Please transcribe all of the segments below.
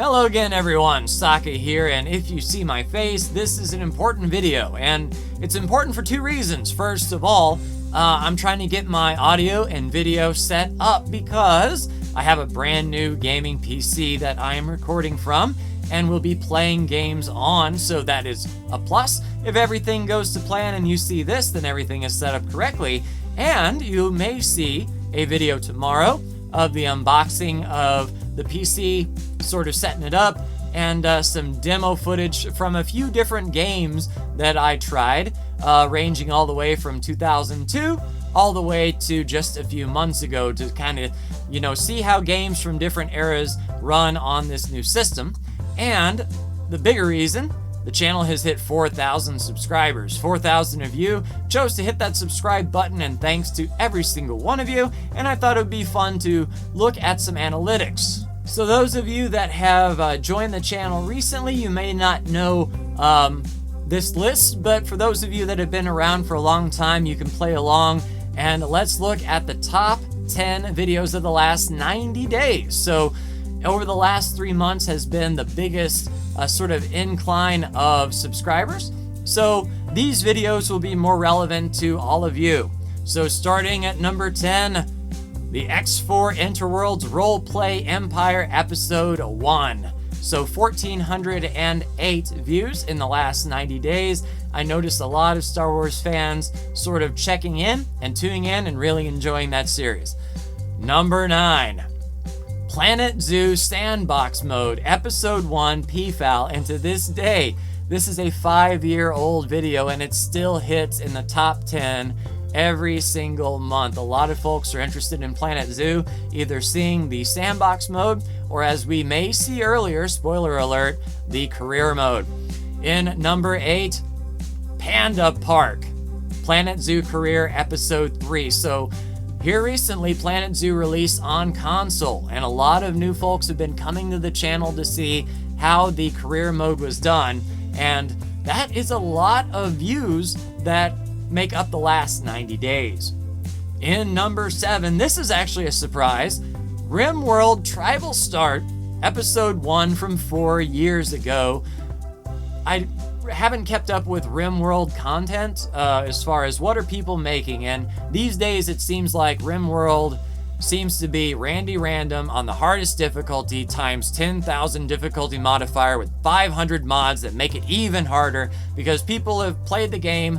Hello again everyone, Saka here, and if you see my face, this is an important video, and it's important for two reasons. First of all, I'm trying to get my audio and video set up because I have a brand new gaming PC that I am recording from and will be playing games on, so that is a plus. If everything goes to plan and you see this, then everything is set up correctly, and you may see a video tomorrow of the unboxing of the PC, sort of setting it up, and some demo footage from a few different games that I tried, ranging all the way from 2002 all the way to just a few months ago to kind of, see how games from different eras run on this new system. And the bigger reason, the channel has hit 4,000 subscribers. 4,000 of you chose to hit that subscribe button, and thanks to every single one of you. And I thought it would be fun to look at some analytics. So those of you that have joined the channel recently, you may not know this list, but for those of you that have been around for a long time, you can play along. And let's look at the top 10 videos of the last 90 days. So over the last 3 months has been the biggest sort of incline of subscribers. So these videos will be more relevant to all of you. So starting at number 10, the X4 Interworlds Roleplay Empire Episode 1. So 1,408 views in the last 90 days. I noticed a lot of Star Wars fans sort of checking in and tuning in and really enjoying that series. Number 9. Planet Zoo Sandbox Mode, Episode 1 PFAL, and to this day, this is a 5-year-old video and it still hits in the top 10 every single month. A lot of folks are interested in Planet Zoo, either seeing the Sandbox Mode or, as we may see earlier, spoiler alert, the Career Mode. In number 8, Panda Park, Planet Zoo Career Episode 3. So here recently, Planet Zoo released on console, and a lot of new folks have been coming to the channel to see how the career mode was done, and that is a lot of views that make up the last 90 days. In number 7, this is actually a surprise, RimWorld Tribal Start, Episode 1 from 4 years ago. I haven't kept up with RimWorld content as far as what are people making, and these days it seems like RimWorld seems to be Randy Random on the hardest difficulty times 10,000 difficulty modifier with 500 mods that make it even harder because people have played the game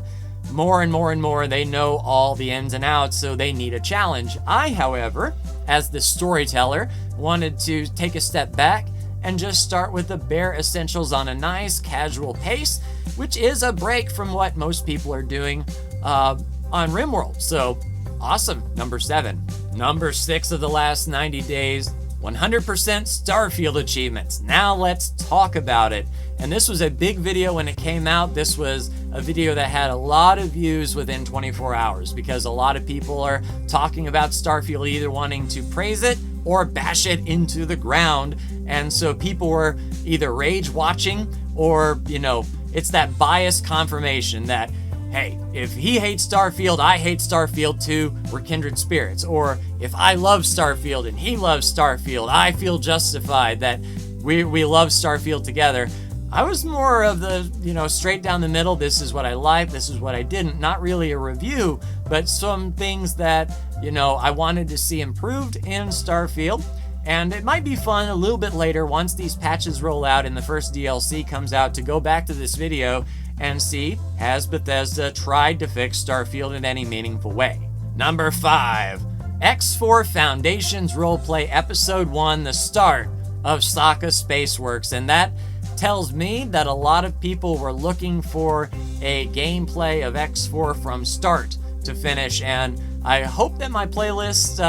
more and more and more. They know all the ins and outs, so they need a challenge. I, however, as the storyteller, wanted to take a step back and just start with the bare essentials on a nice casual pace, which is a break from what most people are doing on RimWorld. So awesome. Number 7. Number 6 of the last 90 days, 100% Starfield achievements. Now let's talk about it. And this was a big video when it came out. This was a video that had a lot of views within 24 hours because a lot of people are talking about Starfield, either wanting to praise it or bash it into the ground. And so people were either rage watching or, it's that biased confirmation that, hey, if he hates Starfield, I hate Starfield too, we're kindred spirits. Or if I love Starfield and he loves Starfield, I feel justified that we love Starfield together. I was more of the, straight down the middle. This is what I liked, this is what I didn't. Not really a review, but some things that, I wanted to see improved in Starfield. And it might be fun a little bit later, once these patches roll out and the first DLC comes out, to go back to this video and see, has Bethesda tried to fix Starfield in any meaningful way? Number 5, X4 Foundations Roleplay Episode 1, the start of Saka Spaceworks. And that tells me that a lot of people were looking for a gameplay of X4 from start to finish, and I hope that my playlist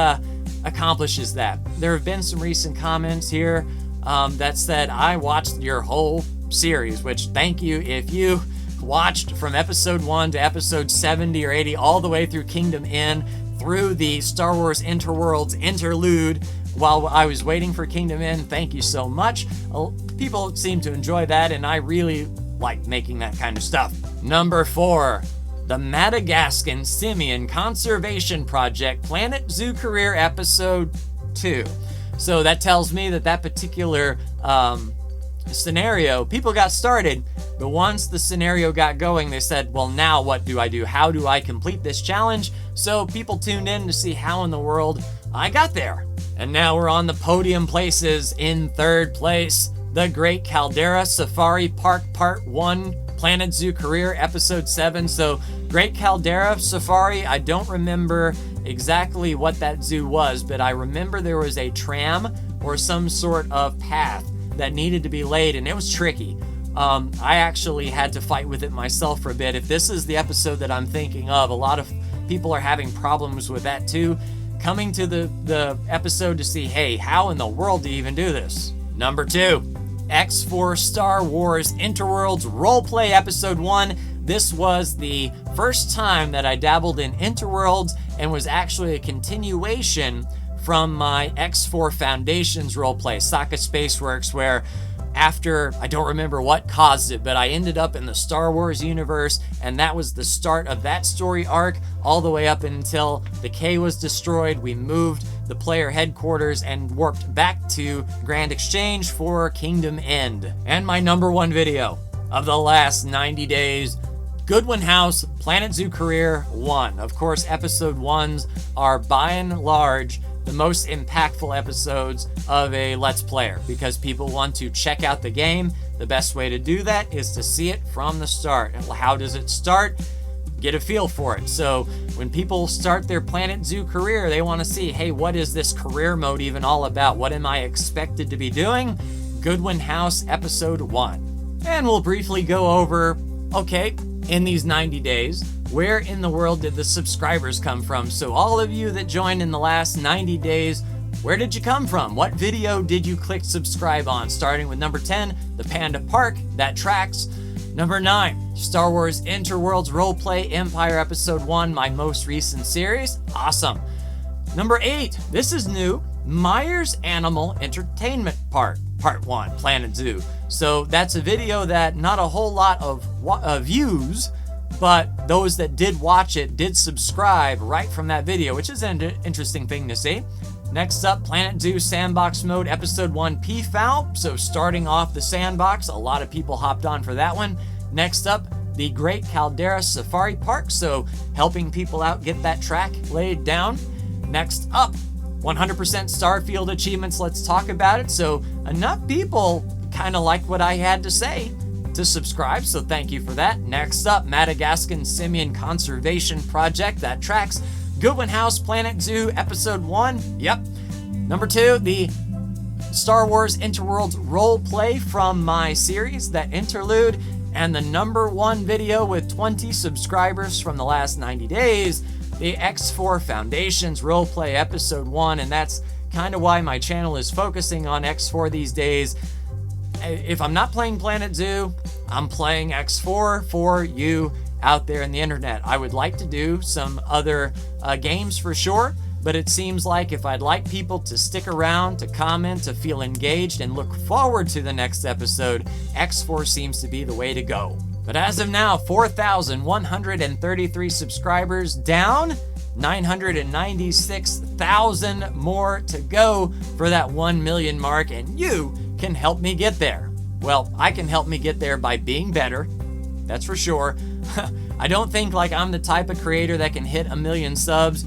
accomplishes that. There have been some recent comments here that said I watched your whole series, which thank you. If you watched from episode 1 to episode 70 or 80 all the way through Kingdom Inn, through the Star Wars Interworlds interlude while I was waiting for Kingdom Inn, thank you so much. People seem to enjoy that, and I really like making that kind of stuff. Number 4, the Madagascan Simian Conservation Project Planet Zoo Career Episode 2. So that tells me that that particular scenario, people got started, but once the scenario got going, they said, well, now what do I do? How do I complete this challenge? So people tuned in to see how in the world I got there. And now we're on the podium places. In third place, the Great Caldera Safari Park Part 1, Planet Zoo Career Episode 7. So Great Caldera Safari, I don't remember exactly what that zoo was, but I remember there was a tram or some sort of path that needed to be laid, and it was tricky. I actually had to fight with it myself for a bit. If this is the episode that I'm thinking of, a lot of people are having problems with that too. Coming to the episode to see, hey, how in the world do you even do this? Number 2, X4 Star Wars Interworlds Roleplay Episode 1. This was the first time that I dabbled in Interworlds and was actually a continuation from my X4 Foundations roleplay, Saka Spaceworks, where after, I don't remember what caused it, but I ended up in the Star Wars universe, and that was the start of that story arc, all the way up until the K was destroyed. We moved the player headquarters and warped back to Grand Exchange for Kingdom End. And my number 1 video of the last 90 days, Goodwin House Planet Zoo Career 1. Of course, episode 1s are by and large the most impactful episodes of a Let's Player because people want to check out the game. The best way to do that is to see it from the start. And how does it start? Get a feel for it. So when people start their Planet Zoo career, they want to see, hey, what is this career mode even all about? What am I expected to be doing? Goodwin House episode 1. And we'll briefly go over, okay, in these 90 days, where in the world did the subscribers come from? So all of you that joined in the last 90 days, where did you come from? What video did you click subscribe on? Starting with number 10, the Panda Park, that tracks. Number 9, Star Wars Interworlds Roleplay Empire Episode 1, my most recent series. Awesome. Number 8, this is new, Myers Animal Entertainment Park, Part 1, Planet Zoo. So that's a video that not a whole lot of views, but those that did watch it did subscribe right from that video, which is an interesting thing to see. Next up, Planet Zoo Sandbox Mode Episode 1 PFAL. So starting off the sandbox, a lot of people hopped on for that one. Next up, the Great Caldera Safari Park. So helping people out get that track laid down. Next up, 100% Starfield achievements. Let's talk about it. So enough people kind of liked what I had to say to subscribe, so thank you for that. Next up, Madagascan Simian Conservation Project, that tracks. Goodwin House Planet Zoo Episode 1, yep. Number 2, the Star Wars Interworlds roleplay from my series, that interlude. And the number 1 video with 20 subscribers from the last 90 days, the X4 Foundations roleplay Episode 1, and that's kind of why my channel is focusing on X4 these days. If I'm not playing Planet Zoo, I'm playing X4 for you out there in the internet. I would like to do some other games for sure, but it seems like if I'd like people to stick around, to comment, to feel engaged, and look forward to the next episode, X4 seems to be the way to go. But as of now, 4,133 subscribers down, 996,000 more to go for that 1 million mark, and you can help me get there. Well, I can help me get there by being better, that's for sure. I don't think like I'm the type of creator that can hit 1 million subs.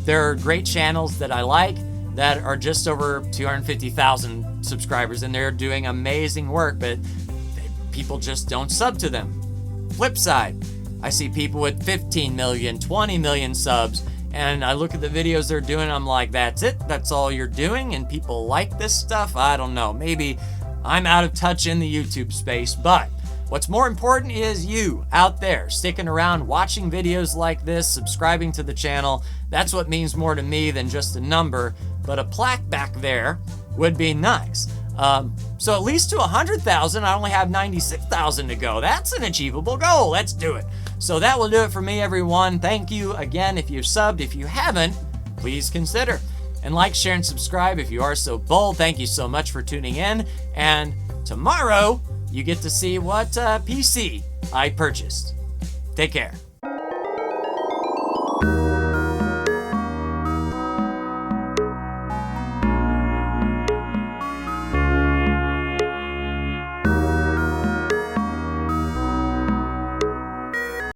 There are great channels that I like that are just over 250,000 subscribers, and they're doing amazing work, but people just don't sub to them. Flip side, I see people with 15 million, 20 million subs, and I look at the videos they're doing, I'm like, that's it? That's all you're doing? And people like this stuff? I don't know. Maybe I'm out of touch in the YouTube space, but what's more important is you out there sticking around, watching videos like this, subscribing to the channel. That's what means more to me than just a number, but a plaque back there would be nice. So at least to 100,000, I only have 96,000 to go. That's an achievable goal. Let's do it. So that will do it for me, everyone. Thank you again if you've subbed. If you haven't, please consider. And like, share, and subscribe if you are so bold. Thank you so much for tuning in. And tomorrow, you get to see what PC I purchased. Take care.